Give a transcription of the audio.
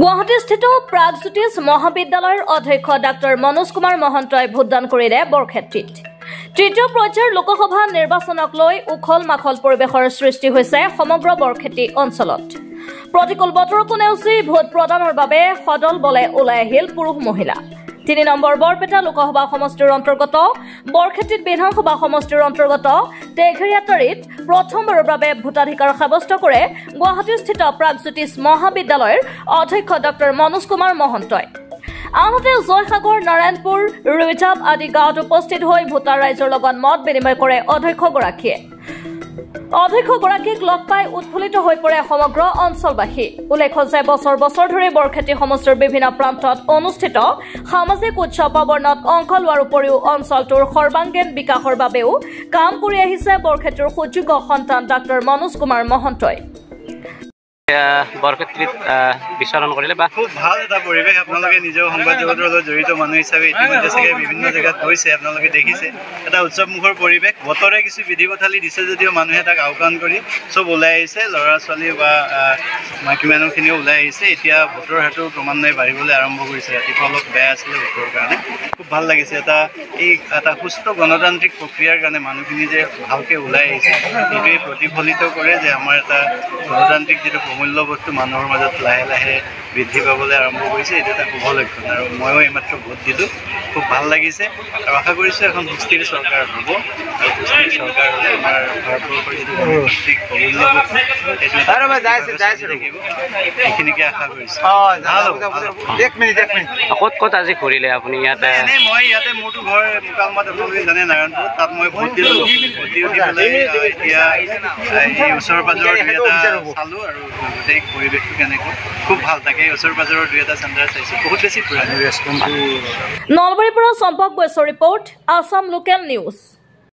গুৱাহাটীস্থিত প্ৰাগজ্যোতিষ মহাবিদ্যালয়ৰ অধ্যক্ষ ডাক্তৰ মনোজ কুমাৰ মহন্তই ভোটদান কৰিলে বৰক্ষেত্ৰীত। তৃতীয় পৰ্যায়ৰ লোকসভা নিৰ্বাচনক লৈ উখল মাখল পৰিৱেশৰ সৃষ্টি হৈছে সমগ্ৰ বৰক্ষেত্ৰী অঞ্চলত। প্ৰতিকূল বতৰকো নেওচি ভোট প্ৰদানৰ বাবে সদল বলে ওলাই আহিল পুৰুষ মহিলা। 3 নম্বৰ বৰপেটা লোকসভা সমষ্টিৰ অন্তৰ্গত বৰক্ষেত্ৰীত বিধানসভা সমষ্টিৰ অন্তৰ্গত তেঘেৰিয়াতাৰীত প্ৰথমবাৰৰ বাবে ভোটাধিকাৰ সাব্যস্ত কৰে গুৱাহাটীস্থিত প্ৰাগজ্যোতিষ মহাবিদ্যালয়ৰ অধ্যক্ষ ডাক্তৰ মনোজ কুমাৰ মহন্তই। আনহাতে জয়সাগৰ নাৰায়ণপুৰ ৰিজাৰ্ভ আদি গাঁৱত উপস্থিত হৈ ভোটাৰ ৰাইজৰ লগত মত বিনিময় কৰে অধ্যক্ষগৰাকীয়ে। অধ্যক্ষগৰাকীক লগ পাই উৎফুল্লিত হৈ পৰে সমগ্ৰ অঞ্চলবাসী। উল্লেখ্য যে বছৰ বছৰ ধৰি বৰক্ষেত্ৰী সমষ্টিৰ বিভিন্ন প্ৰান্তত অনুষ্ঠিত সামাজিক উৎসৱ পাৰ্বণত অংশ লোৱাৰ উপৰিও অঞ্চলটোৰ সৰ্বাংগীন বিকাশৰ বাবেও কাম কৰি আহিছে বৰক্ষেত্ৰীৰ সুযোগ্য সন্তান ডাক্তৰ মনোজ কুমাৰ মহন্তই। বৰক্ষেত্ৰীত বিচৰণ কৰিলে বা খুব ভাল এটা পৰিৱেশ। আপোনালোকে নিজৰ সংবাদ জগতৰ লগত জড়িত মানুহ হিচাপে ইতিমধ্যে চাগে বিভিন্ন জেগাত গৈছে, আপোনালোকে দেখিছে এটা উৎসৱমুখৰ পৰিৱেশ। বতৰে কিছু বিধি পথালি দিছে যদিও মানুহে তাক আওকাণ কৰি চব ওলাই আহিছে, ল'ৰা ছোৱালী বা মাইকী মানুহখিনিও ওলাই আহিছে। এতিয়া ভোটৰ হাৰটো ক্ৰমান্বয়ে বাঢ়িবলৈ আৰম্ভ কৰিছে। ৰাতিপুৱা অলপ বেয়া আছিলে ভোটৰ কাৰণে, খুব ভাল লাগিছে। এটা সুস্থ গণতান্ত্ৰিক প্ৰক্ৰিয়াৰ কাৰণে মানুহখিনি যে ভালকৈ ওলাই আহিছে সেইটোৱে প্ৰতিফলিত কৰে যে আমাৰ এটা গণতান্ত্ৰিক যিটো মূল্যবোধটো মানুহৰ মাজত লাহে লাহে বৃদ্ধি পাবলৈ আৰম্ভ কৰিছে। এইটো এটা শুভ লক্ষণ আৰু ময়ো এইমাত্ৰ ভোট দিলোঁ, খুব ভাল লাগিছে আৰু আশা কৰিছোঁ এখন সুস্থিৰ চৰকাৰ হ'ব আৰু সুস্থিৰ চৰকাৰ হ'লে আমাৰ ভাৰতবৰ্ষৰ যিটো গণতান্ত্ৰিক মূল্যবোধ সেইটো থাকিব, সেইখিনিকে আশা কৰিছোঁ। ক'ত ক'ত আজি ঘূৰিলে আপুনি? ইয়াতে এনেই মই ইয়াতে মোৰতো ঘৰ মুকালমাত, আপোনালোকে জানে নাৰায়ণপুৰ, তাত মই ভোট দিলোঁ। ভোট দি উঠি পেলাই এতিয়া এই ওচৰ পাজৰৰ দুই এটা চালোঁ আৰু গোটেই পৰিৱেশটো কেনেকুৱা, খুব ভাল। তাকে ওচৰ পাজৰৰ দুই এটা চেণ্টাৰ চাইছোঁ, বহুত বেছি পুৰণি। নলবাৰীৰ পৰা চম্পক বৈশ্যৰ ৰিপৰ্ট, আছাম লোকেল নিউজ।